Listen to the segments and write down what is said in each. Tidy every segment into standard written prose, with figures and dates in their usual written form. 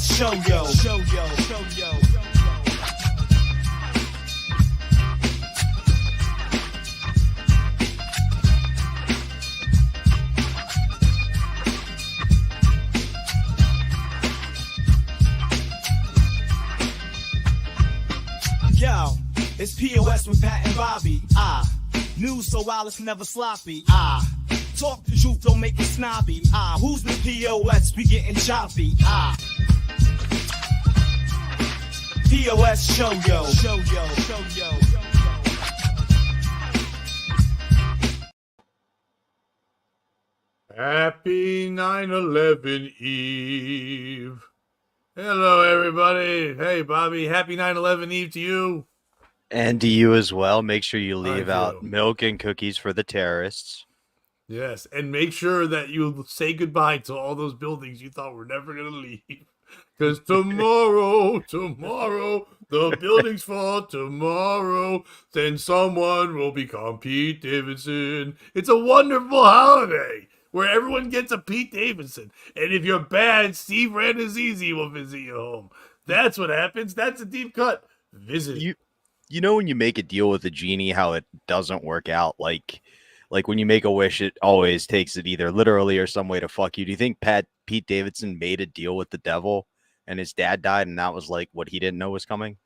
POS, show yo. Yo, it's POS with Pat and Bobby. News so wild it's never sloppy. Talk the truth, don't make it snobby. Who's the POS? We getting choppy. POS show yo. Happy 9/11 Eve. Hello, everybody. Hey, Bobby. Happy 9/11 Eve to you. And to you as well. Make sure you leave out milk and cookies for the terrorists. Yes, and make sure that you say goodbye to all those buildings you thought were never going to leave. Because tomorrow, the buildings fall tomorrow, then someone will become Pete Davidson. It's a wonderful holiday where everyone gets a Pete Davidson. And if you're bad, Steve Rannazzisi will visit you home. That's what happens. That's a deep cut. Visit. You know when you make a deal with a genie, how it doesn't work out? Like when you make a wish, it always takes it either literally or some way to fuck you. Do you think Pete Davidson made a deal with the devil and his dad died and that was like what he didn't know was coming?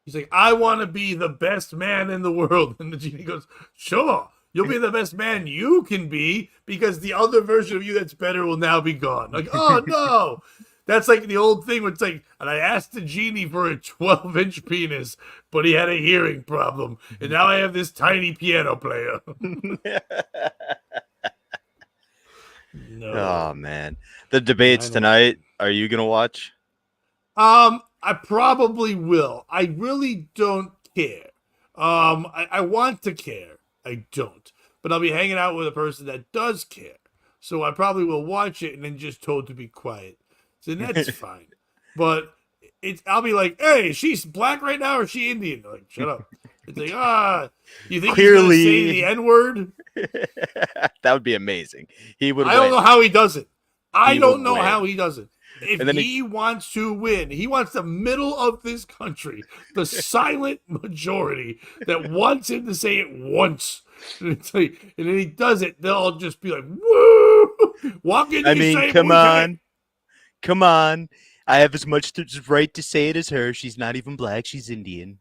He's like, I want to be the best man in the world. And the genie goes, sure, you'll be the best man you can be because the other version of you that's better will now be gone. Like, oh, no. That's like the old thing where it's like, and I asked the genie for a 12-inch penis, but he had a hearing problem. And now I have this tiny piano player. No. Oh, man. The debates tonight, are you going to watch? I probably will. I really don't care. I want to care. I don't. But I'll be hanging out with a person that does care. So I probably will watch it and then just told to be quiet. So that's fine. But I'll be like, hey, she's black right now or is she Indian? Like, shut up. It's like, you think clearly he's going to say the N-word? That would be amazing. He would. I don't know how he does it. I don't know win. how he does it. If he wants to win, he wants the middle of this country, the silent majority that wants him to say it once. And, it's like, and then he does it, they'll all just be like, woo! Walk in. I mean, come on. I have as much right to say it as her. She's not even black. She's Indian.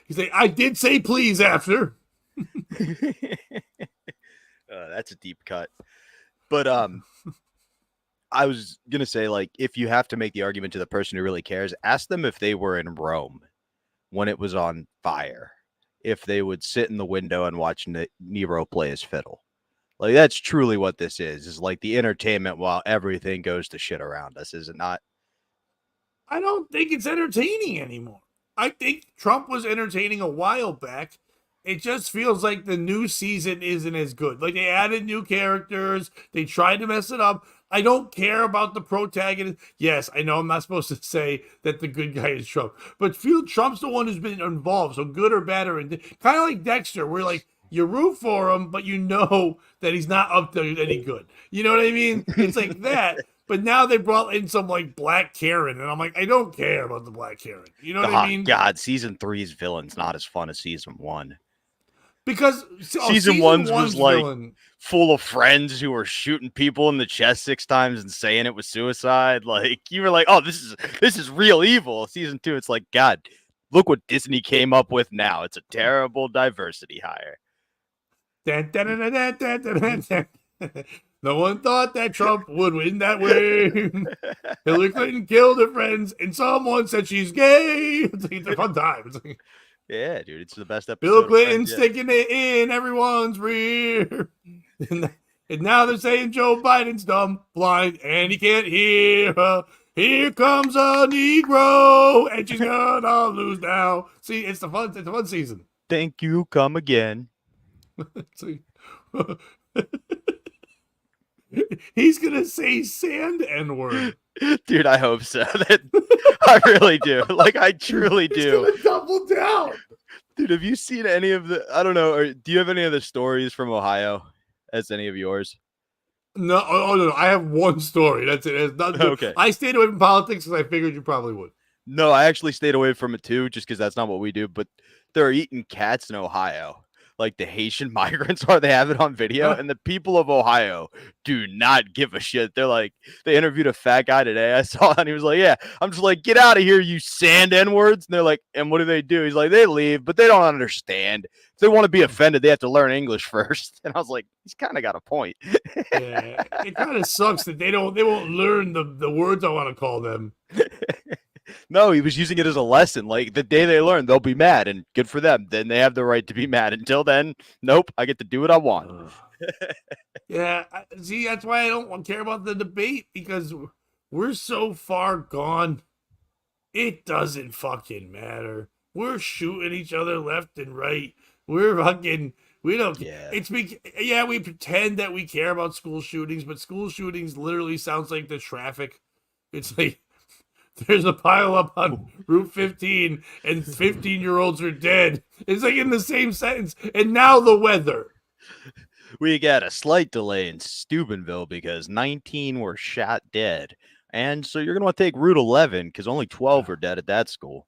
He's like, I did say please after. That's a deep cut. But I was going to say, like, if you have to make the argument to the person who really cares, ask them if they were in Rome when it was on fire, if they would sit in the window and watch Nero play his fiddle. Like, that's truly what this is like the entertainment while everything goes to shit around us, is it not? I don't think it's entertaining anymore. I think Trump was entertaining a while back. It just feels like the new season isn't as good. Like, they added new characters. They tried to mess it up. I don't care about the protagonist. Yes, I know I'm not supposed to say that the good guy is Trump, but feel Trump's the one who's been involved. So good or bad, or kind of like Dexter, where like you root for him, but you know that he's not up to any good. You know what I mean? It's like that. But now they brought in some like Black Karen, and I'm like, I don't care about the Black Karen. You know what I mean? God, season 3's villain's not as fun as season 1. Because season 1's was like full of friends who were shooting people in the chest 6 times and saying it was suicide. Like, you were like, oh, this is real evil. Season 2, it's like, God, look what Disney came up with now. It's a terrible diversity hire. No one thought that Trump would win that way. Hillary Clinton killed her friends, and someone said she's gay. It's a fun time. Yeah, dude, it's the best episode. Bill Clinton sticking it in everyone's rear. And now they're saying Joe Biden's dumb, blind, and he can't hear. Here comes a Negro, and she's gonna lose now. See, it's a fun season. Thank you. Come again. See. He's gonna say sand N-word. Dude, I hope so. I really do. Like, I truly do. He's gonna double down. Dude, have you seen any of the? I don't know. Or do you have any of the stories from Ohio? As any of yours? No, no. I have one story. That's it. It's not Okay. I stayed away from politics because I figured you probably would. No, I actually stayed away from it too, just because that's not what we do. But they're eating cats in Ohio, like the Haitian migrants are. They have it on video, Huh? and the people of Ohio do not give a shit. They're like, they interviewed a fat guy today. I saw, and he was like, "Yeah, I'm just like, get out of here, you sand n words." And they're like, "And what do they do?" He's like, "They leave, but they don't understand. If they want to be offended, they have to learn English first." And I was like, he's kind of got a point. Yeah, it kind of sucks that they won't learn the words I want to call them. No, he was using it as a lesson. Like the day they learn, they'll be mad, and good for them. Then they have the right to be mad. Until then, nope, I get to do what I want. Yeah, see, that's why I don't care about the debate because we're so far gone. It doesn't fucking matter. We're shooting each other left and right. We're fucking. We don't. Yeah. Yeah, we pretend that we care about school shootings, but school shootings literally sounds like the traffic. It's like there's a pile up on Route 15 and 15-year-olds are dead. It's like in the same sentence. And now the weather. We got a slight delay in Steubenville because 19 were shot dead. And so you're going to want to take Route 11 because only 12 are dead at that school.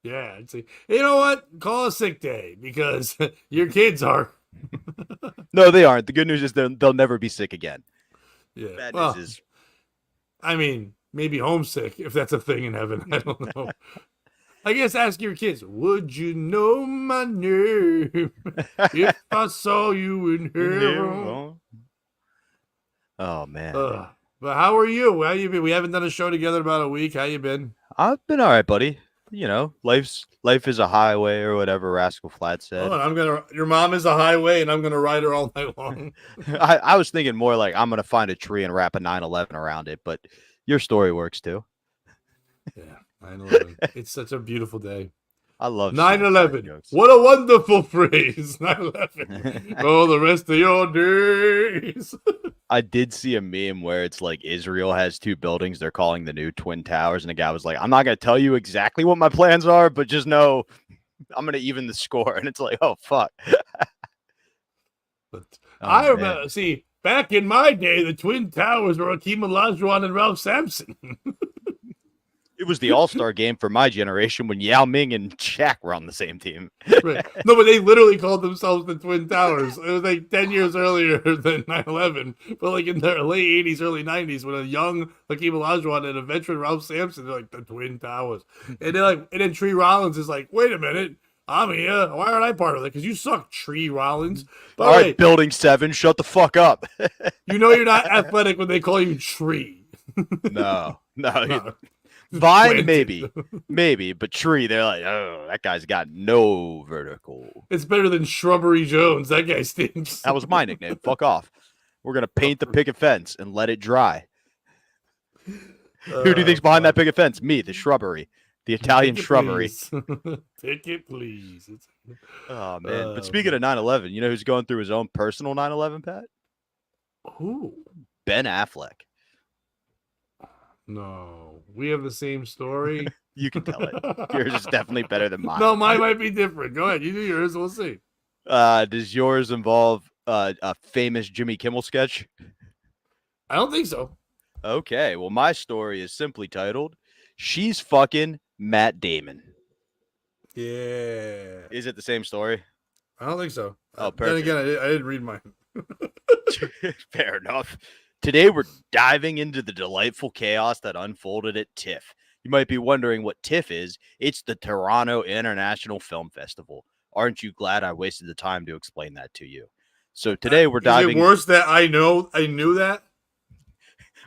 Yeah, it's like, you know what? Call a sick day because your kids are. No, they aren't. The good news is they'll never be sick again. Yeah. Bad Well, news is, I mean, maybe homesick if that's a thing in heaven. I don't know. I guess ask your kids, would you know my name if I saw you in heaven? oh man, But how are you? How you been? We haven't done a show together in about a week. How you been? I've been all right, buddy. You know, life is a highway or whatever Rascal Flatts said. Oh, and your mom is a highway and I'm gonna ride her all night long. I was thinking more like I'm gonna find a tree and wrap a 9/11 around it, but your story works too. Yeah, 9/11. It's such a beautiful day. I love 9/11. What a wonderful phrase. 9/11. Oh, the rest of your days. I did see a meme where it's like Israel has two buildings they're calling the new Twin Towers, and the guy was like, "I'm not gonna tell you exactly what my plans are, but just know I'm gonna even the score." And it's like, oh fuck. But I remember, see, back in my day, the Twin Towers were Akeem Olajuwon and Ralph Sampson. It was the All-Star game for my generation when Yao Ming and Shaq were on the same team. Right. No, but they literally called themselves the Twin Towers. It was like 10 years earlier than 9/11. But like in the late 80s, early 90s, when a young Hakeem Olajuwon and a veteran Ralph Sampson, they're like the Twin Towers. And then Tree Rollins is like, wait a minute, I'm here. Why aren't I part of it? Because you suck, Tree Rollins. By All the way, right, Building 7, shut the fuck up. you know you're not athletic when they call you Tree. No. No. Vine, maybe, but Tree, they're like, oh, that guy's got no vertical. It's better than Shrubbery Jones. That guy stinks. That was my nickname. Fuck off. We're gonna paint the picket fence and let it dry. Who do you think's behind that picket fence? Me, the shrubbery, the Italian shrubbery. Picket, please. Oh man! But speaking of 9/11, you know who's going through his own personal 9/11, Pat? Who? Ben Affleck. No, we have the same story. You can tell it. Yours is definitely better than mine. No, mine might be different. Go ahead, you do yours. We'll see. Does yours involve a famous Jimmy Kimmel sketch? I don't think so. Okay, well, my story is simply titled "She's Fucking Matt Damon." Yeah. Is it the same story? I don't think so. Oh, Then perfect. again, I didn't read mine. Fair enough. Today, we're diving into the delightful chaos that unfolded at TIFF. You might be wondering what TIFF is. It's the Toronto International Film Festival. Aren't you glad I wasted the time to explain that to you? So today, we're diving. Is it worse that I knew that?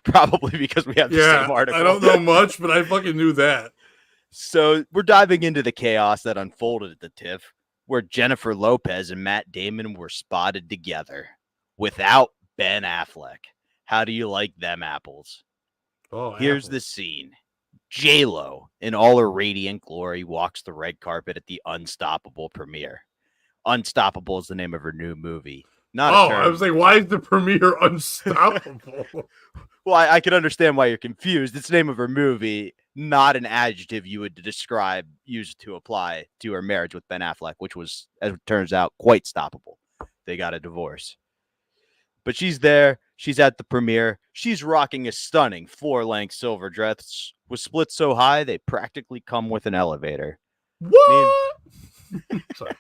Probably because we have the same article. I don't know much, but I fucking knew that. So we're diving into the chaos that unfolded at the TIFF, where Jennifer Lopez and Matt Damon were spotted together without Ben Affleck. How do you like them apples? Oh, Here's apples. the scene. JLo, in all her radiant glory, walks the red carpet at the Unstoppable premiere. Unstoppable is the name of her new movie. Not a term. I was like, why is the premiere Unstoppable? Well, I can understand why you're confused. It's the name of her movie, not an adjective you would use to apply to her marriage with Ben Affleck, which was, as it turns out, quite stoppable. They got a divorce. But she's there. She's at the premiere. She's rocking a stunning floor-length silver dress with splits so high they practically come with an elevator. What? Sorry.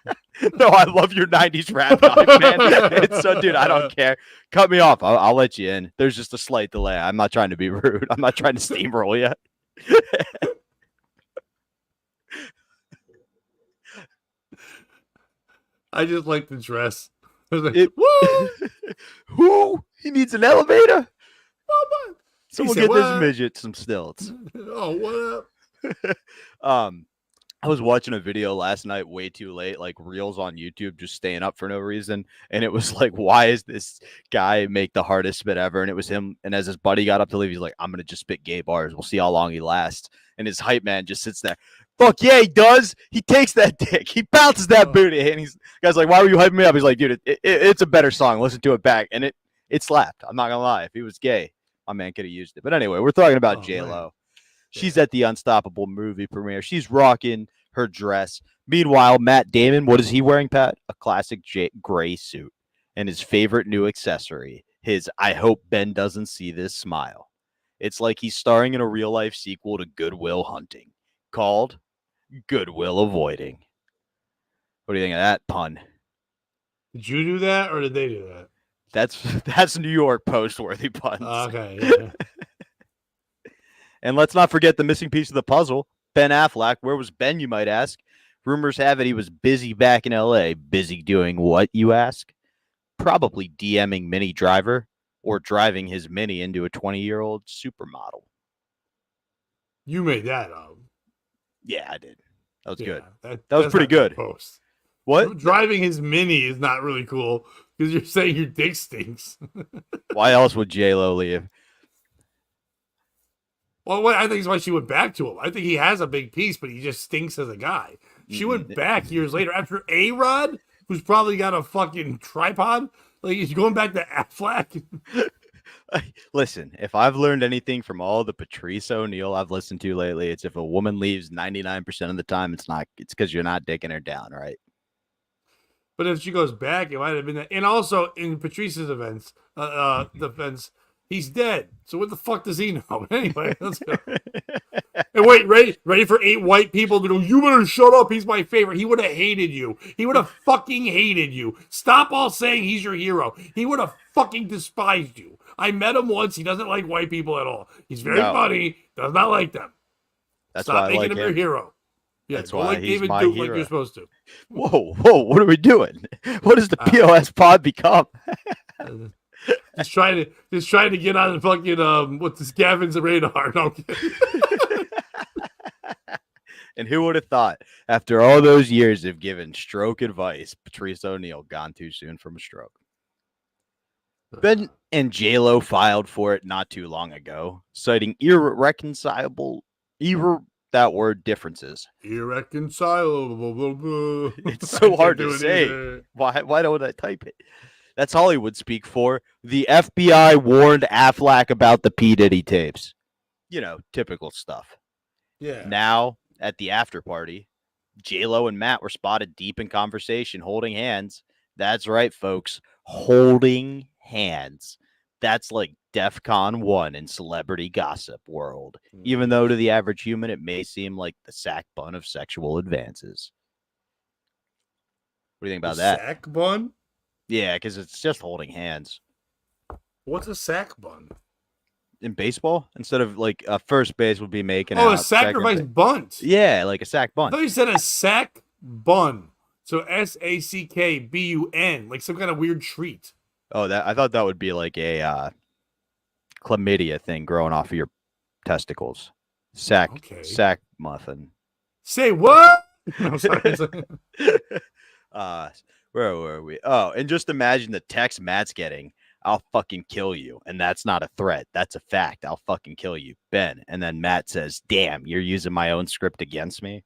No, I love your 90s rap on it, man. It's so, dude, I don't care. Cut me off. I'll let you in. There's just a slight delay. I'm not trying to be rude. I'm not trying to steamroll you. I just like the dress. I was like, Who? He needs an elevator? Someone said, get this "What?" midget some stilts. Oh, what up? I was watching a video last night way too late, like reels on YouTube, just staying up for no reason. And it was like, why is this guy make the hardest spit ever? And it was him. And as his buddy got up to leave, he's like, I'm going to just spit gay bars. We'll see how long he lasts. And his hype man just sits there. Fuck yeah, he does. He takes that dick. He bounces that booty. And guy's like, why were you hyping me up? He's like, dude, it's a better song. Listen to it back. And it slapped. I'm not going to lie. If he was gay, my man could have used it. But anyway, we're talking about JLo. She's at the Unstoppable movie premiere. She's rocking her dress. Meanwhile, Matt Damon, what is he wearing, Pat? A classic gray suit. And his favorite new accessory, his I hope Ben doesn't see this smile. It's like he's starring in a real-life sequel to Good Will Hunting, called Good Will Avoiding. What do you think of that pun? Did you do that, or did they do that? That's New York Post-worthy puns. Okay. Yeah. And let's not forget the missing piece of the puzzle, Ben Affleck. Where was Ben, you might ask? Rumors have it he was busy back in L.A. Busy doing what, you ask? Probably DMing Mini Driver or driving his Mini into a 20-year-old supermodel. You made that up. Yeah, I did. That was good. That was pretty good. Post. What? Driving his Mini is not really cool because you're saying your dick stinks. Why else would JLo leave? Well, I think it's why she went back to him. I think he has a big piece, but he just stinks as a guy. She went back years later after A-Rod, who's probably got a fucking tripod. Like, he's going back to Affleck. Listen, if I've learned anything from all the Patrice O'Neal I've listened to lately, it's if a woman leaves 99% of the time, it's because you're not dicking her down, right? But if she goes back, it might have been that. And also, in Patrice's defense, he's dead. So what the fuck does he know? Anyway, let's go. And wait, ready for 8 white people to go, you better shut up. He's my favorite. He would have hated you. He would have fucking hated you. Stop all saying he's your hero. He would have fucking despised you. I met him once. He doesn't like white people at all. He's very funny. Does not like them. That's Stop why I making like him your hero. Yeah, that's go why like he's David my Duke hero. like you're supposed to. Whoa, what are we doing? What does the POS pod become? Just trying to get on the fucking what's this Gavin's radar. No, I'm kidding. And who would have thought, after all those years of giving stroke advice, Patrice O'Neal gone too soon from a stroke? Ben and JLo filed for it not too long ago, citing irreconcilable differences. Irreconcilable. It's so hard to say. Why don't I type it? That's Hollywood speak for the FBI warned Affleck about the P. Diddy tapes. You know, typical stuff. Yeah. Now, at the after party, JLo and Matt were spotted deep in conversation, holding hands. That's right, folks. Holding hands. That's like DEFCON 1 in celebrity gossip world. Even though to the average human, it may seem like the sack bun of sexual advances. What do you think about that? Sack bun? Yeah, because it's just holding hands. What's a sack bun? In baseball, instead of like a first base would be making out. A sacrifice bunt. Yeah, like a sack bunt. I thought you said a sack bun. So SACKBUN, like some kind of weird treat. Oh, I thought that would be like a chlamydia thing growing off of your testicles. Sack muffin. Say what? No, sorry. Where were we? Oh, and just imagine the text Matt's getting. I'll fucking kill you. And that's not a threat. That's a fact. I'll fucking kill you, Ben. And then Matt says, damn, you're using my own script against me.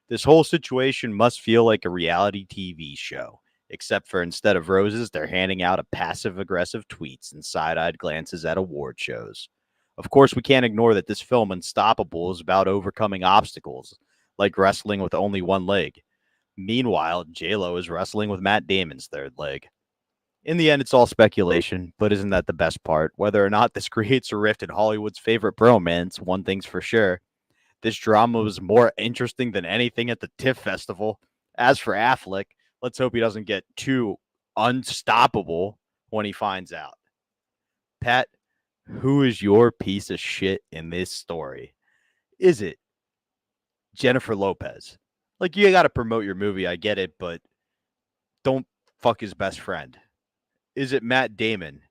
This whole situation must feel like a reality TV show, except for instead of roses, they're handing out a passive-aggressive tweets and side-eyed glances at award shows. Of course, we can't ignore that this film, Unstoppable, is about overcoming obstacles, like wrestling with only one leg. Meanwhile, JLo is wrestling with Matt Damon's third leg. In the end, it's all speculation, but isn't that the best part? Whether or not this creates a rift in Hollywood's favorite bromance, one thing's for sure. This drama was more interesting than anything at the TIFF festival. As for Affleck, let's hope he doesn't get too unstoppable when he finds out. Pat, who is your piece of shit in this story? Is it Jennifer Lopez? Like, you got to promote your movie, I get it, but don't fuck his best friend. Is it Matt Damon?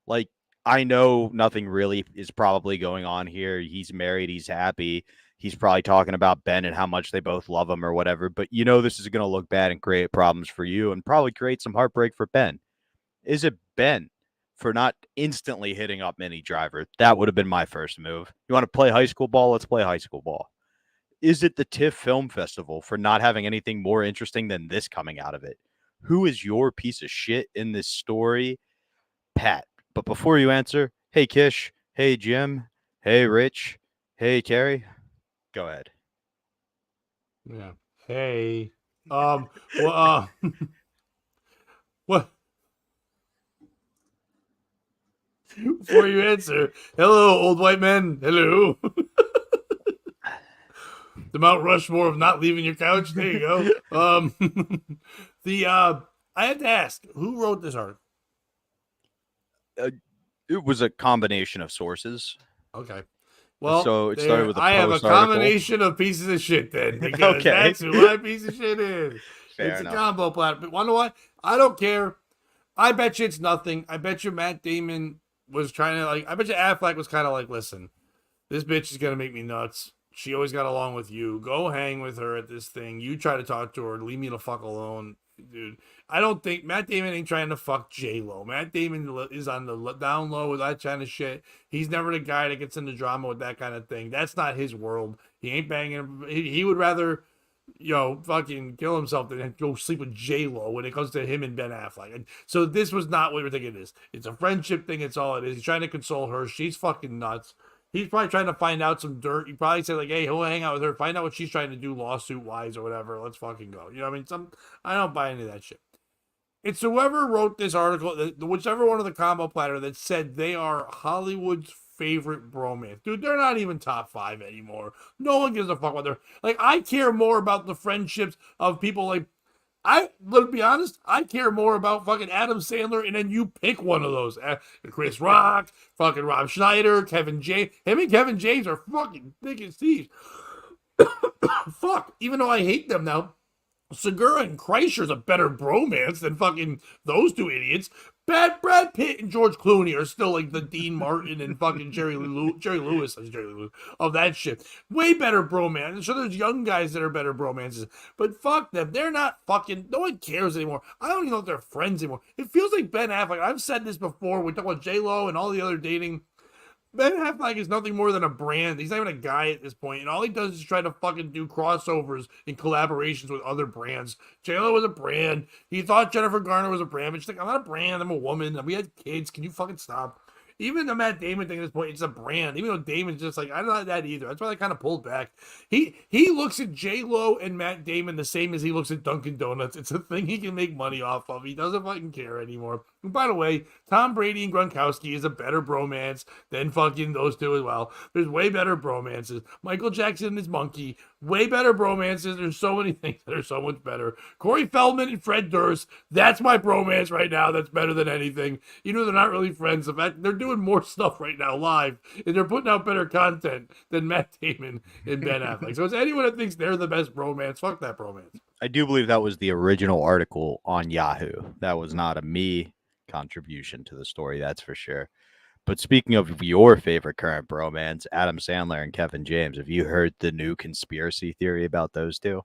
Like, I know nothing really is probably going on here. He's married, he's happy. He's probably talking about Ben and how much they both love him or whatever, but you know this is going to look bad and create problems for you and probably create some heartbreak for Ben. Is it Ben for not instantly hitting up Minnie Driver? That would have been my first move. You want to play high school ball? Let's play high school ball. Is it the TIFF Film Festival for not having anything more interesting than this coming out of it? Who is your piece of shit in this story? Pat. But before you answer, hey Kish, hey Jim, hey Rich, hey Terry, go ahead. Yeah. Hey. Well, what? Before you answer, hello, old white men. Hello. The Mount Rushmore of not leaving your couch. There you go. I had to ask, who wrote this article? It was a combination of sources. Okay. Well, so it started with I have a combination of pieces of shit then, because okay. That's who my piece of shit is. Fair it's enough. A combo plat. But you know what? I don't care. I bet you it's nothing. I bet you Matt Damon was trying to I bet you Affleck was kind of like, listen, this bitch is gonna make me nuts. She always got along with you. Go hang with her at this thing. You try to talk to her. Leave me the fuck alone, dude. I don't think Matt Damon ain't trying to fuck JLo. Matt Damon is on the down low with that kind of shit. He's never the guy that gets into drama with that kind of thing. That's not his world. He ain't banging. He would rather, fucking kill himself than go sleep with JLo when it comes to him and Ben Affleck. And so this was not what we're thinking it is. It's a friendship thing. It's all it is. He's trying to console her. She's fucking nuts. He's probably trying to find out some dirt. He probably said, like, hey, he'll hang out with her, find out what she's trying to do lawsuit-wise or whatever. Let's fucking go. You know what I mean? I don't buy any of that shit. It's whoever wrote this article, whichever one of the combo platter that said they are Hollywood's favorite bromance. Dude, they're not even top 5 anymore. No one gives a fuck about their... Like, I care more about the friendships of people like... Let's be honest, I care more about fucking Adam Sandler, and then you pick one of those. Chris Rock, fucking Rob Schneider, Kevin James. Him and Kevin James are fucking thick as thieves. Fuck, even though I hate them now, Segura and Kreischer's a better bromance than fucking those two idiots. Brad Pitt and George Clooney are still like the Dean Martin and fucking Jerry Lewis of that shit. Way better bromance. I'm sure there's young guys that are better bromances, but fuck them. They're not fucking, no one cares anymore. I don't even know if they're friends anymore. It feels like Ben Affleck. I've said this before. We talk about JLo and all the other dating. Ben Affleck is nothing more than a brand. He's not even a guy at this point, and all he does is try to fucking do crossovers and collaborations with other brands. JLo was a brand. He thought Jennifer Garner was a brand, but she's like, I'm not a brand. I'm a woman. We had kids. Can you fucking stop? Even the Matt Damon thing at this point, it's a brand. Even though Damon's just like, I'm not that either. That's why they kind of pulled back. He looks at J-Lo and Matt Damon the same as he looks at Dunkin' Donuts. It's a thing he can make money off of. He doesn't fucking care anymore. And by the way, Tom Brady and Gronkowski is a better bromance than fucking those two as well. There's way better bromances. Michael Jackson and his monkey, way better bromances. There's so many things that are so much better. Corey Feldman and Fred Durst, that's my bromance right now. That's better than anything. You know, they're not really friends. In fact, they're doing more stuff right now live, and they're putting out better content than Matt Damon and Ben Affleck. So it's anyone that thinks they're the best bromance, fuck that bromance. I do believe that was the original article on Yahoo. That was not a me contribution to the story, that's for sure. But speaking of your favorite current bromance, Adam Sandler and Kevin James, have you heard the new conspiracy theory about those two?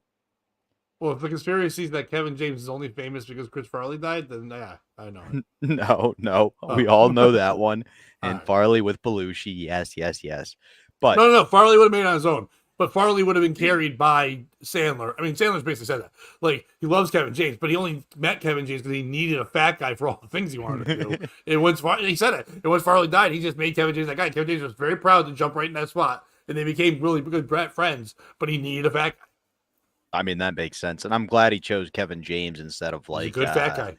Well, if the conspiracy is that Kevin James is only famous because Chris Farley died, then yeah, I know. No. We all know that one. And Farley with Belushi, yes. But no, Farley would have made it on his own. But Farley would have been carried by Sandler. I mean, Sandler's basically said that. Like, he loves Kevin James, but he only met Kevin James because he needed a fat guy for all the things he wanted to do. And once he said it. And once Farley died, he just made Kevin James that guy. Kevin James was very proud to jump right in that spot. And they became really good friends, but he needed a fat guy. I mean, that makes sense. And I'm glad he chose Kevin James instead of like... He's a good fat guy.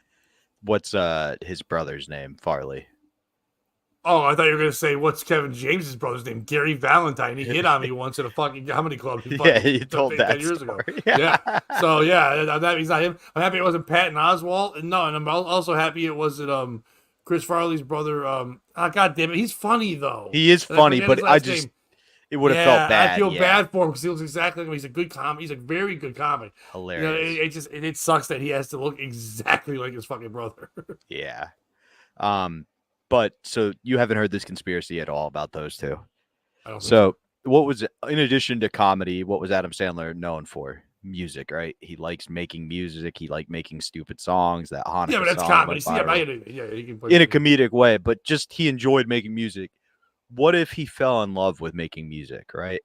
What's his brother's name? Farley. Oh, I thought you were gonna say what's Kevin James's brother's name? Gary Valentine. He hit on me once at a fucking comedy club. Yeah, he told that 10 years ago. story. Yeah. So yeah, I'm happy he's not him. I'm happy it wasn't Patton Oswalt. And no, and I'm also happy it wasn't Chris Farley's brother. God damn it, he's funny though. He is And I funny, forget but his I last just name. it would have felt bad. I feel yeah. bad for him because he looks exactly like him. He's a good comic. He's a very good comic. Hilarious. It sucks that he has to look exactly like his fucking brother. Yeah. But so you haven't heard this conspiracy at all about those two. I don't think So what was, in addition to comedy, what was Adam Sandler known for? Music, right? He likes making music. He liked making stupid songs. That Hanukkah yeah, but that's song comedy. went See, viral he can play in a comedic way, but just he enjoyed making music. What if he fell in love with making music, right?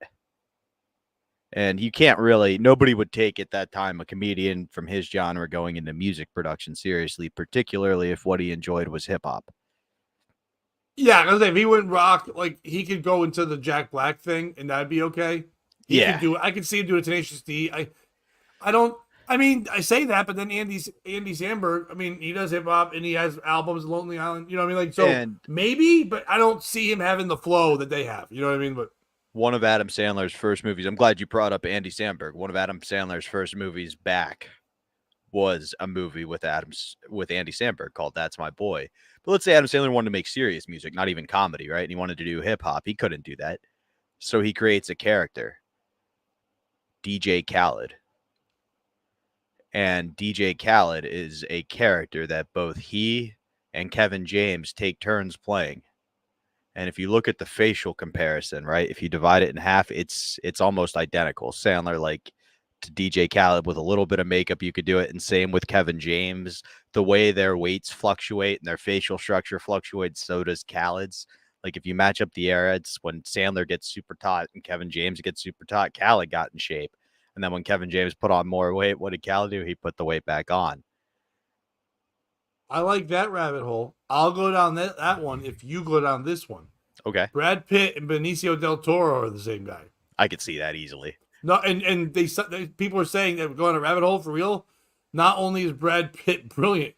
And you can't really, nobody would take at that time a comedian from his genre going into music production seriously, particularly if what he enjoyed was hip hop. Yeah, I was like, if he went rock, like he could go into the Jack Black thing, and that'd be okay. He could do it. I could see him do a Tenacious D. I mean, I say that, but then Andy Samberg, I mean, he does hip hop and he has albums, Lonely Island. You know what I mean? Like, so And maybe, but I don't see him having the flow that they have. You know what I mean? But one of Adam Sandler's first movies, I'm glad you brought up Andy Samberg. One of Adam Sandler's first movies back was a movie with Andy Samberg called That's My Boy. But let's say Adam Sandler wanted to make serious music, not even comedy, right? And he wanted to do hip hop. He couldn't do that. So he creates a character, DJ Khaled. And DJ Khaled is a character that both he and Kevin James take turns playing. And if you look at the facial comparison, right, if you divide it in half, it's almost identical. Sandler, like to DJ Khaled with a little bit of makeup, you could do it. And same with Kevin James. The way their weights fluctuate and their facial structure fluctuates, so does Khaled's. Like if you match up the era, it's when Sandler gets super taut and Kevin James gets super taut, Khaled got in shape. And then when Kevin James put on more weight, what did Khaled do? He put the weight back on. I like that rabbit hole. I'll go down that one if you go down this one. Okay. Brad Pitt and Benicio del Toro are the same guy. I could see that easily. No, and people are saying that we're going a rabbit hole for real. Not only is Brad Pitt brilliant,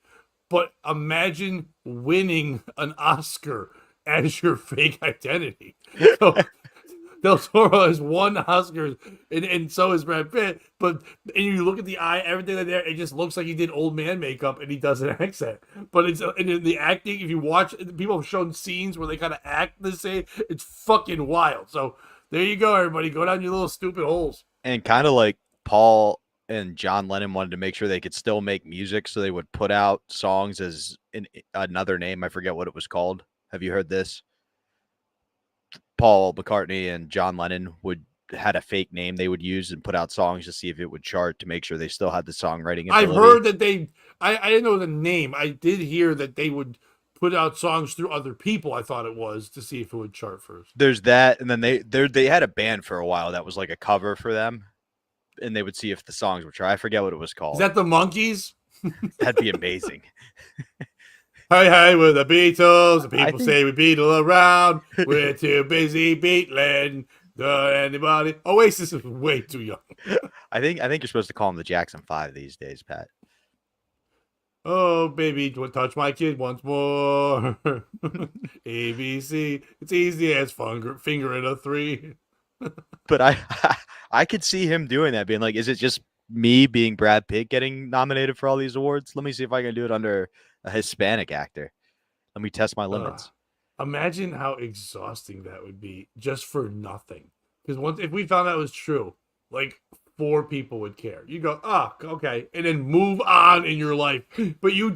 but imagine winning an Oscar as your fake identity. So Del Toro has won Oscars, and so is Brad Pitt. But and you look at the eye, everything like there, it just looks like he did old man makeup and he does an accent. But it's in the acting. If you watch, people have shown scenes where they kind of act the same. It's fucking wild. So there you go, everybody. Go down your little stupid holes. And kind of like Paul and John Lennon wanted to make sure they could still make music, so they would put out songs as another name. I forget what it was called. Have you heard this? Paul McCartney and John Lennon had a fake name they would use and put out songs to see if it would chart, to make sure they still had the songwriting ability. I've heard that I didn't know the name. I did hear that they would put out songs through other people, I thought it was, to see if it would chart first. There's that, and then they had a band for a while that was like a cover for them, and they would see if the songs would chart. I forget what it was called. Is that the Monkees? That'd be amazing. Hey, we're the Beatles. The people say we beetle around. We're too busy beetling. Anybody? Oasis is way too young. I think you're supposed to call them the Jackson 5 these days, Pat. Oh, baby, touch my kid once more. ABC. It's easy as finger in a 3. But I could see him doing that, being like, is it just me being Brad Pitt getting nominated for all these awards? Let me see if I can do it under a Hispanic actor. Let me test my limits. Imagine how exhausting that would be just for nothing. Because if we found out it was true, like 4 people would care. You go, oh, okay, and then move on in your life. But you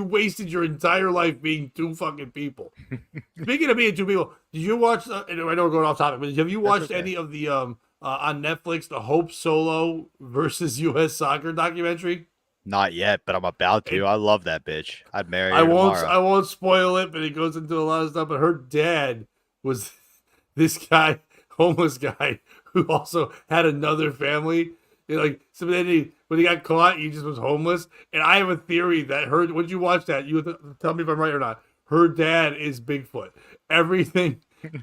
wasted your entire life being 2 fucking people. Speaking of being 2 people, did you watch? I know we're going off topic, but have you watched any of the on Netflix the Hope Solo versus U.S. Soccer documentary? Not yet, but I'm about to. I love that bitch. I'd marry her I tomorrow. won't spoil it, but it goes into a lot of stuff. But her dad was this guy, homeless guy, who also had another family. So then when he got caught, he just was homeless. And I have a theory that when you watch that, you tell me if I'm right or not. Her dad is Bigfoot. Everything.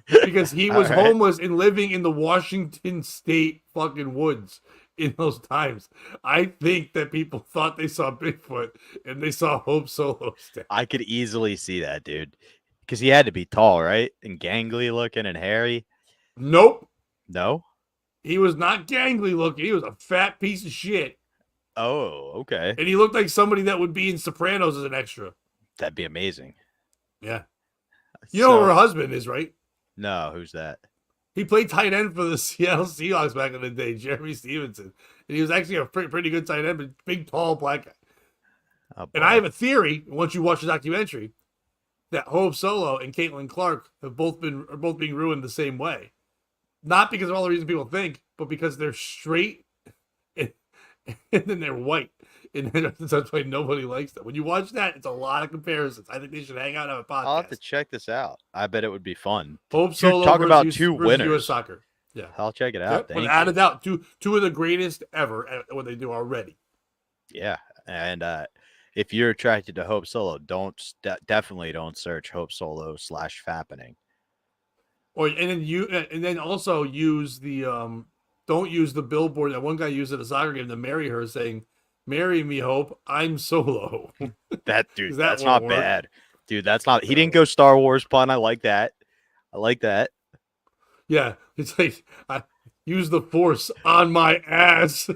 Because he was homeless and living in the Washington State fucking woods. in those times. I think that people thought they saw Bigfoot and they saw Hope Solo stand. I could easily see that, dude. Because he had to be tall, right? And gangly looking and hairy. Nope. No? He was not gangly looking. He was a fat piece of shit. Oh, okay. And he looked like somebody that would be in Sopranos as an extra. That'd be amazing. Yeah. You know who her husband is, right? No, who's that? He played tight end for the Seattle Seahawks back in the day, Jeremy Stevenson. And he was actually a pretty good tight end, but big, tall, black guy. Oh, and I have a theory, once you watch the documentary, that Hope Solo and Caitlin Clark are both being ruined the same way. Not because of all the reasons people think, but because they're straight and then they're white. And that's why nobody likes them. When you watch that, it's a lot of comparisons. I think they should hang out and have a podcast. I'll have to check this out. I bet it would be fun. Hope Solo talk about versus two winners. US Soccer. Yeah, I'll check it out. Yep. Without a doubt, two of the greatest ever at what they do already. Yeah, and if you're attracted to Hope Solo, definitely don't search Hope Solo /fappening. And then also use the don't use the billboard that one guy used at a soccer game to marry her, saying, "Marry me, Hope. I'm Solo." That's not bad, dude. That's not. He didn't go Star Wars pun. I like that. Yeah, it's like I use the Force on my ass.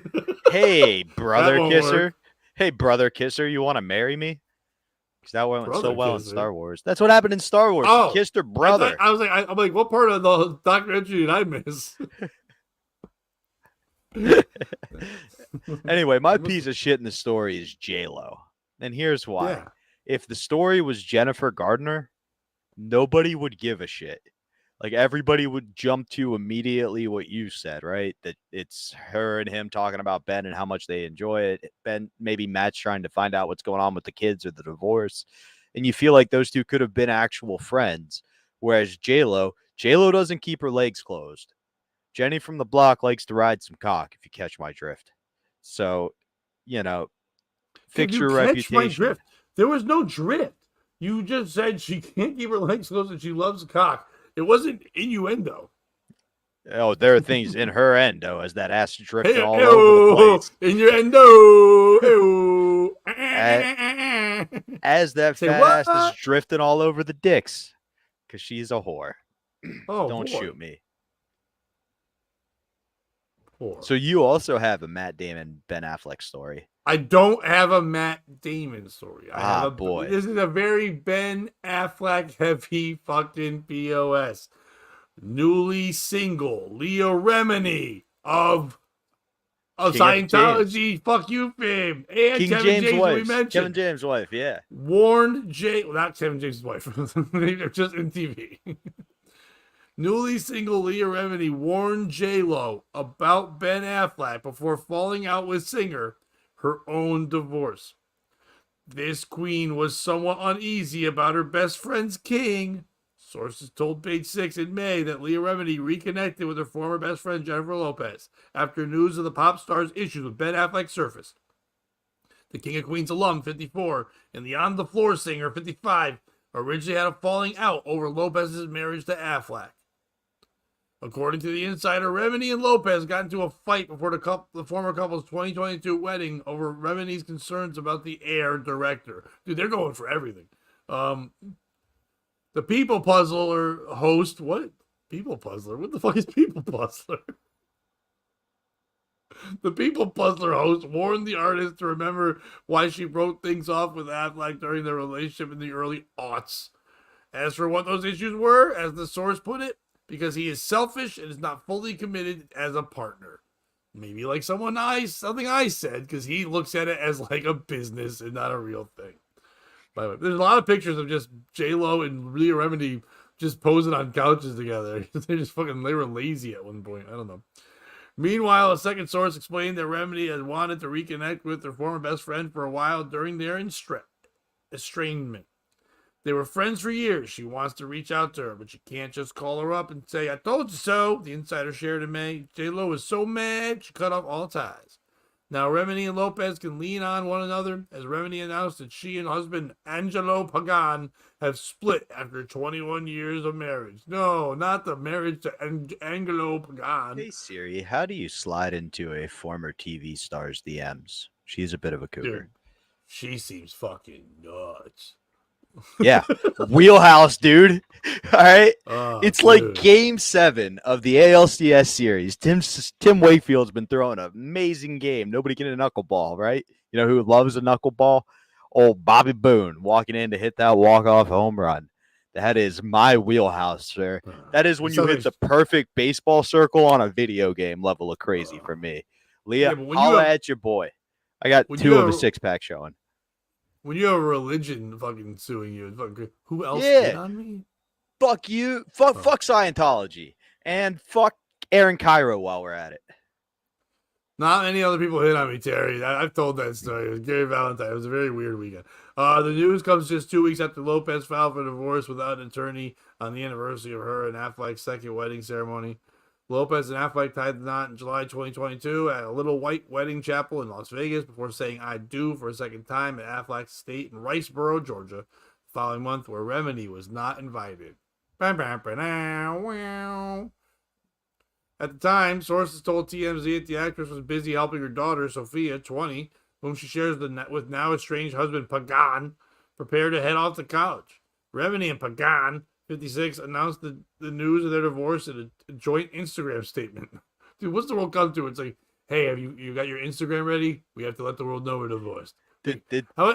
Hey, brother kisser. Hey, brother kisser. You want to marry me? Because that went so well in Star Wars. That's what happened in Star Wars. Oh, she kissed her brother. I'm like, what part of the documentary did I miss? Anyway, my piece of shit in the story is JLo. And here's why. Yeah. If the story was Jennifer Gardner, nobody would give a shit. Like, everybody would jump to immediately what you said, right? That it's her and him talking about Ben and how much they enjoy it. Ben, maybe Matt's trying to find out what's going on with the kids or the divorce. And you feel like those two could have been actual friends. Whereas JLo doesn't keep her legs closed. Jenny from the block likes to ride some cock, if you catch my drift. So, fix your reputation. My drift? There was no drift. You just said she can't keep her legs closed and she loves cock. It wasn't innuendo. Oh, there are things in her endo as that ass drifting all over the place. Innuendo. As that fat ass is drifting all over the dicks. Because she's a whore. Oh, don't boy. shoot me. Whore. So you also have a Matt Damon, Ben Affleck story. I don't have a Matt Damon story. I have boy. This is a very Ben Affleck heavy fucking POS. Newly single Leah Remini of Scientology, fuck you fame, and King Kevin James' James wife. we mentioned. Kevin James' wife, yeah. Not Kevin James' wife. They're just in TV. Newly single Leah Remini warned JLo about Ben Affleck before falling out with singer her own divorce. This queen was somewhat uneasy about her best friend's king. Sources told Page 6 in May that Leah Remini reconnected with her former best friend Jennifer Lopez after news of the pop star's issues with Ben Affleck surfaced. The King of Queens alum, 54, and the On the Floor singer, 55, originally had a falling out over Lopez's marriage to Affleck. According to the insider, Remini and Lopez got into a fight before the former couple's 2022 wedding over Remini's concerns about the Air director. Dude, they're going for everything. The People Puzzler host, what? People Puzzler? What the fuck is People Puzzler? The People Puzzler host warned the artist to remember why she wrote things off with Affleck during their relationship in the early aughts. As for what those issues were, as the source put it, because he is selfish and is not fully committed as a partner. Maybe like something I said, because he looks at it as like a business and not a real thing. By the way, there's a lot of pictures of just JLo and Leah Remini just posing on couches together. They were lazy at one point. I don't know. Meanwhile, a second source explained that Remini had wanted to reconnect with her former best friend for a while during their estrangement. They were friends for years. She wants to reach out to her, but she can't just call her up and say, "I told you so," the insider shared in May. JLo was so mad, she cut off all ties. Now Remini and Lopez can lean on one another, as Remini announced that she and husband Angelo Pagan have split after 21 years of marriage. No, not the marriage to Angelo Pagan. Hey Siri, how do you slide into a former TV star's DMs? She's a bit of a cougar. Dude, she seems fucking nuts. Yeah, wheelhouse, dude. All right, it's dude. like Game 7 of the ALCS series. Tim Wakefield's been throwing an amazing game. Nobody getting a knuckleball, right? You know who loves a knuckleball? Old Bobby Boone walking in to hit that walk-off home run. That is my wheelhouse, sir. That is when you hit the perfect baseball circle on a video game level of crazy for me. Leah, holla at your boy. I got 2 of a 6-pack showing. When you have a religion fucking suing you, who else hit on me? Fuck you. Fuck Scientology. And fuck Aaron Cairo while we're at it. Not many other people hit on me, Terry. I've told that story. It was Gary Valentine. It was a very weird weekend. The news comes just 2 weeks after Lopez filed for divorce without an attorney on the anniversary of her and Affleck's second wedding ceremony. Lopez and Affleck tied the knot in July 2022 at a little white wedding chapel in Las Vegas before saying "I do" for a second time at Affleck's estate in Riceboro, Georgia, the following month, where Remini was not invited. At the time, sources told TMZ that the actress was busy helping her daughter, Sophia, 20, whom she shares with now estranged husband Pagan, prepare to head off to college. Remini and Pagan, 56, announced the news of their divorce in a joint Instagram statement. Dude, what's the world come to? It's like, hey, have you got your Instagram ready? We have to let the world know we're divorced. Did you go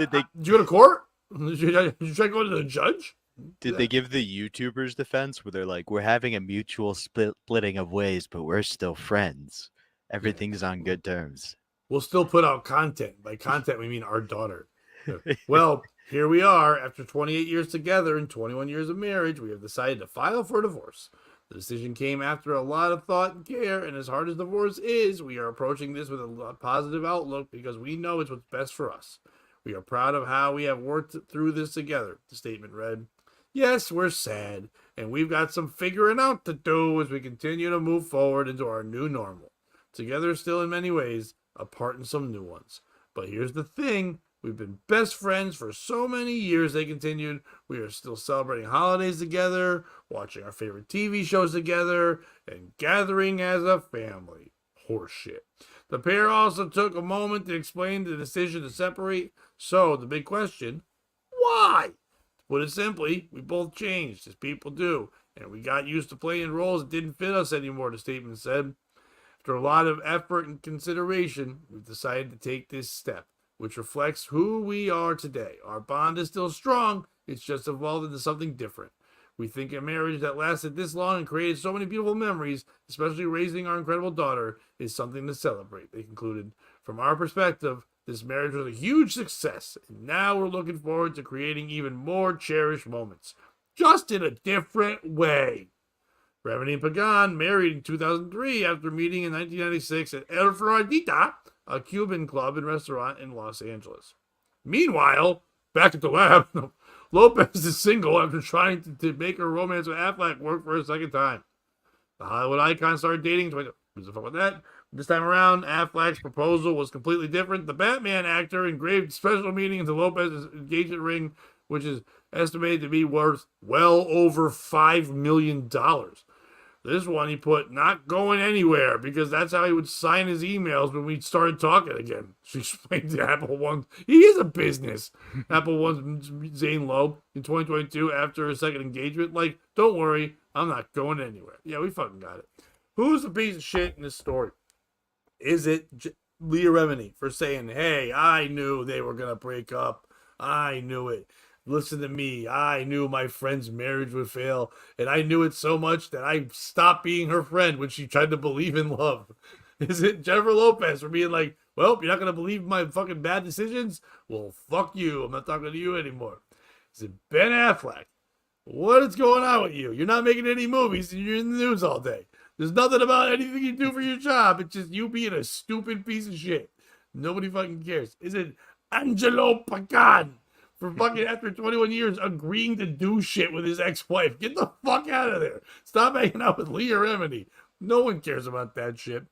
to court? Did you try going to the judge? Did they give the YouTubers defense where they're like, we're having a mutual splitting of ways, but we're still friends. Everything's on good terms. We'll still put out content. By content, we mean our daughter. Well, here we are. After 28 years together and 21 years of marriage, we have decided to file for divorce. The decision came after a lot of thought and care, and as hard as divorce is, we are approaching this with a positive outlook because we know it's what's best for us. We are proud of how we have worked through this together, the statement read. Yes, we're sad, and we've got some figuring out to do as we continue to move forward into our new normal. Together still in many ways, apart in some new ones. But here's the thing. We've been best friends for so many years, they continued. We are still celebrating holidays together, watching our favorite TV shows together, and gathering as a family. Horseshit. The pair also took a moment to explain the decision to separate. So, the big question, why? To put it simply, we both changed, as people do, and we got used to playing roles that didn't fit us anymore, the statement said. After a lot of effort and consideration, we've decided to take this step, which reflects who we are today. Our bond is still strong, it's just evolved into something different. We think a marriage that lasted this long and created so many beautiful memories, especially raising our incredible daughter, is something to celebrate, they concluded. From our perspective, this marriage was a huge success, and now we're looking forward to creating even more cherished moments, just in a different way. Remini and Pagan married in 2003 after meeting in 1996 at El Floridita, a Cuban club and restaurant in Los Angeles. Meanwhile, back at the lab, Lopez is single after trying to make her romance with Affleck work for a second time. The Hollywood icon started dating. What's the fuck with that? This time around, Affleck's proposal was completely different. The Batman actor engraved special meaning into Lopez's engagement ring, which is estimated to be worth well over $5 million. This one he put not going anywhere because that's how he would sign his emails when we started talking again. She explained to Apple One. He is a business. Apple One's Zane Lowe in 2022 after his second engagement. Like, don't worry, I'm not going anywhere. Yeah, we fucking got it. Who's the piece of shit in this story? Is it Leah Remini for saying, hey, I knew they were going to break up. I knew it. Listen to me. I knew my friend's marriage would fail, and I knew it so much that I stopped being her friend when she tried to believe in love. Is it Jennifer Lopez for being like, well, you're not going to believe my fucking bad decisions? Well, fuck you. I'm not talking to you anymore. Is it Ben Affleck? What is going on with you? You're not making any movies, and you're in the news all day. There's nothing about anything you do for your job. It's just you being a stupid piece of shit. Nobody fucking cares. Is it Angelo Pagan? For fucking after 21 years agreeing to do shit with his ex-wife. Get the fuck out of there. Stop hanging out with Leah Remini. No one cares about that shit.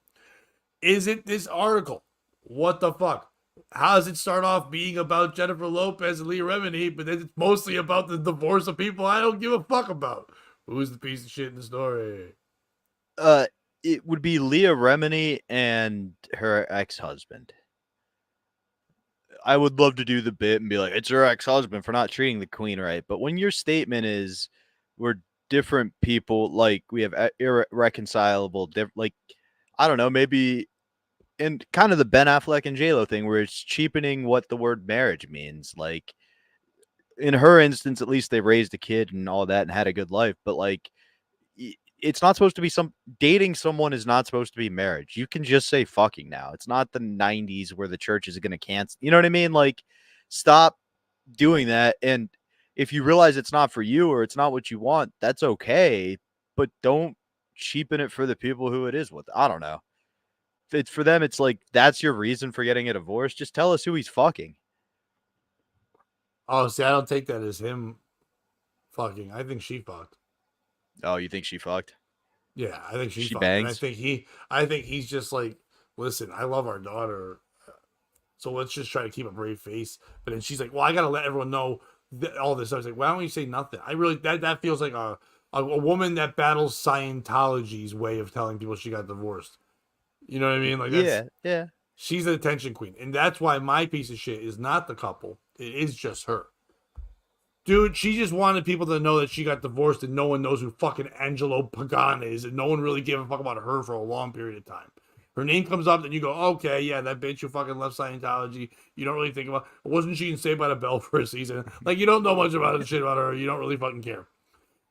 Is it this article what the fuck? How does it start off being about Jennifer Lopez and Leah Remini, but then it's mostly about the divorce of people I don't give a fuck about? Who's the piece of shit in the story? It would be Leah Remini and her ex-husband. I would love to do the bit and be like, it's her ex-husband for not treating the queen right. But when your statement is we're different people, like we have irreconcilable, like, I don't know, maybe, and kind of the Ben Affleck and JLo thing where it's cheapening what the word marriage means. Like in her instance, at least they raised a kid and all that and had a good life. But like, it's not supposed to be dating someone is not supposed to be marriage. You can just say fucking now. It's not the 90s where the church is going to cancel. You know what I mean? Like, stop doing that. And if you realize it's not for you or it's not what you want, that's okay. But don't cheapen it for the people who it is with. I don't know. If it's for them, it's like, that's your reason for getting a divorce. Just tell us who he's fucking. Oh, see, I don't take that as him fucking. I think she fucked. Oh, you think she fucked? Yeah, I think she fucked. Bangs? And I think he's just like, listen, I love our daughter, so let's just try to keep a brave face. But then she's like, well, I gotta let everyone know all this. I was like, why don't you say nothing? I really that feels like a woman that battles Scientology's way of telling people she got divorced. You know what I mean? Like Yeah. She's an attention queen, and that's why my piece of shit is not the couple. It is just her. Dude, she just wanted people to know that she got divorced and no one knows who fucking Angelo Pagan is, and no one really gave a fuck about her for a long period of time. Her name comes up, and you go, okay, yeah, that bitch who fucking left Scientology. You don't really think about, wasn't she in Saved by the Bell for a season? Like, you don't know much about the shit about her. You don't really fucking care.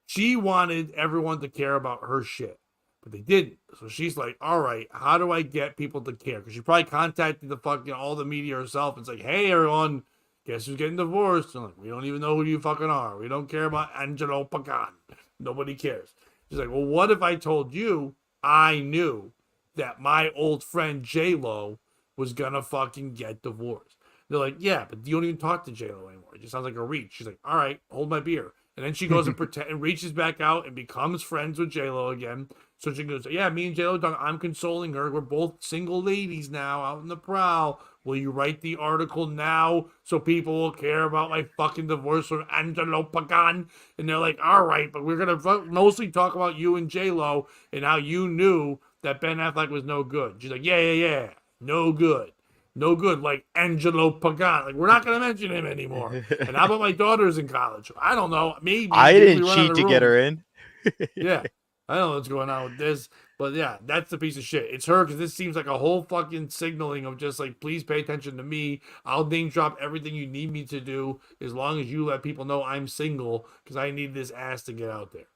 She wanted everyone to care about her shit, but they didn't. So she's like, all right, how do I get people to care? Because she probably contacted the fucking all the media herself and it's like, hey, everyone, guess who's getting divorced? And like, we don't even know who you fucking are. We don't care about Angelo Pagan. Nobody cares. She's like, well, what if I told you I knew that my old friend JLo was gonna fucking get divorced? They're like, yeah, but you don't even talk to JLo anymore. It just sounds like a reach. She's like, all right, hold my beer. And then she goes and reaches back out and becomes friends with JLo again. So she goes, yeah, me and JLo, I'm consoling her. We're both single ladies now out in the prowl. Will you write the article now so people will care about my fucking divorce from Angelo Pagan? And they're like, all right, but we're going to mostly talk about you and JLo and how you knew that Ben Affleck was no good. She's like, yeah. No good. No good, like Angelo Pagan. Like, we're not going to mention him anymore. And how about my daughter's in college? I don't know. Maybe. I didn't we cheat to get her in. Yeah. I don't know what's going on with this. But yeah, that's the piece of shit. It's her because this seems like a whole fucking signaling of just like, please pay attention to me. I'll name drop everything you need me to do as long as you let people know I'm single because I need this ass to get out there.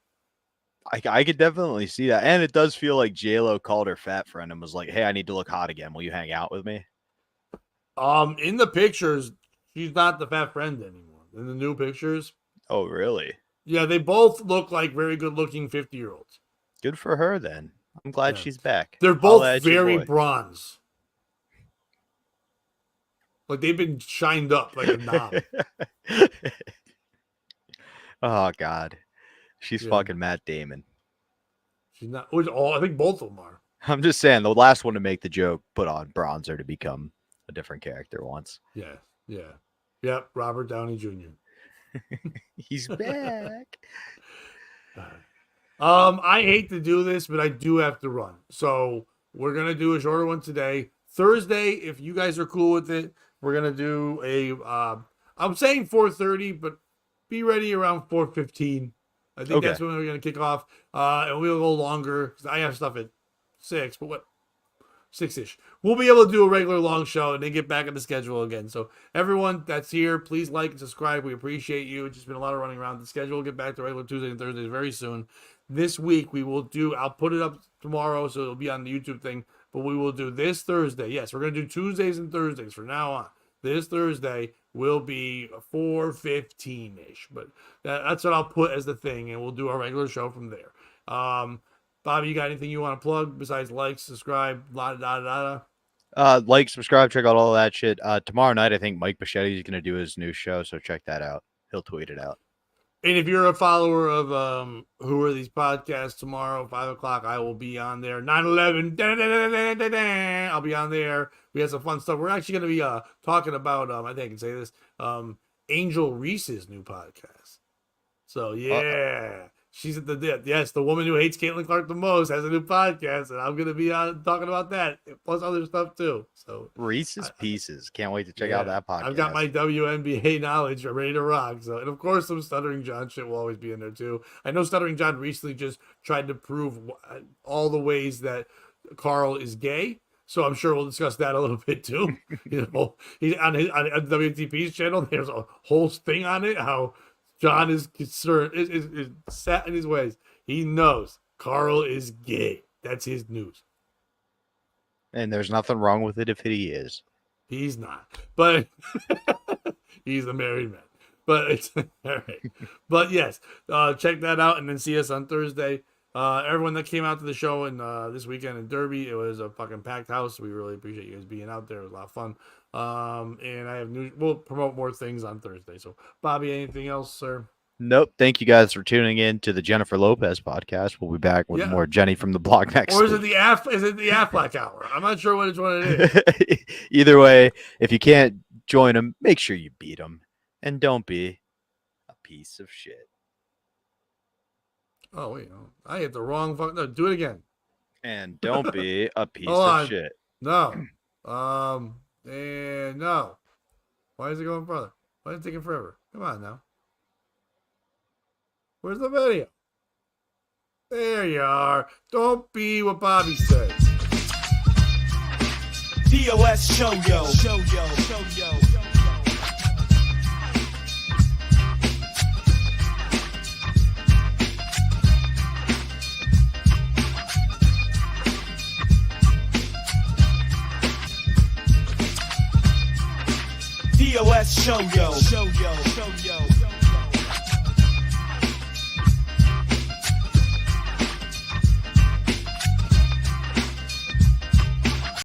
I could definitely see that. And it does feel like JLo called her fat friend and was like, hey, I need to look hot again. Will you hang out with me? In the pictures, she's not the fat friend anymore. In the new pictures. Oh, really? Yeah, they both look like very good looking 50-year-olds. Good for her then. I'm glad she's back. They're both very bronze. Like they've been shined up like a knob. Oh, God. She's fucking Matt Damon. She's not. I think both of them are. I'm just saying, the last one to make the joke put on bronzer to become a different character once. Yeah. Yep, Robert Downey Jr. He's back. I hate to do this, but I do have to run. So we're gonna do a shorter one today. Thursday, if you guys are cool with it, we're gonna do a I'm saying 4:30, but be ready around 4:15. I think that's when we're gonna kick off. And we'll go longer because I have stuff at 6, but what 6-ish. We'll be able to do a regular long show and then get back on the schedule again. So everyone that's here, please like and subscribe. We appreciate you. It's just been a lot of running around. The schedule will get back to regular Tuesdays and Thursdays very soon. This week we will do, I'll put it up tomorrow so it'll be on the YouTube thing, but we will do this Thursday. Yes, we're going to do Tuesdays and Thursdays from now on. This Thursday will be 4:15-ish, but that's what I'll put as the thing, and we'll do our regular show from there. Bobby, you got anything you want to plug besides like, subscribe, Like, subscribe, check out all of that shit. Tomorrow night, I think Mike Bichetti is going to do his new show, so check that out. He'll tweet it out. And if you're a follower of Who Are These Podcasts, tomorrow, 5 o'clock, I will be on there. 9/11, I'll be on there. We have some fun stuff. We're actually going to be talking about, I think I can say this, Angel Reese's new podcast. So, yeah. She's at the woman who hates Caitlin Clark the most has a new podcast, and I'm going to be talking about that, plus other stuff too. So Reese's Pieces. Can't wait to check out that podcast. I've got my WNBA knowledge ready to rock. So, and of course, some Stuttering John shit will always be in there too. I know Stuttering John recently just tried to prove all the ways that Carl is gay. So I'm sure we'll discuss that a little bit too. You know, he's on WTP's channel. There's a whole thing on it. How John is concerned, is set in his ways. He knows Carl is gay. That's his news. And there's nothing wrong with it if he is. He's not. But he's a married man. But it's all right. But yes, check that out and then see us on Thursday. Everyone that came out to the show and this weekend in Derby, it was a fucking packed house. We really appreciate you guys being out there. It was a lot of fun. And I have we'll promote more things on Thursday. So, Bobby, anything else, sir? Nope. Thank you guys for tuning in to the Jennifer Lopez podcast. We'll be back with more Jenny from the blog next week. Or is week. it the Affleck hour? I'm not sure which one it is. Either way, if you can't join them, make sure you beat them. And don't be a piece of shit. Oh, wait. I hit the wrong fucking... No, do it again. And don't be a piece of shit. No. And no. Why is it going further? Why is it taking forever? Come on now. Where's the video? There you are. Don't be what Bobby said. POS show yo. POS show yo.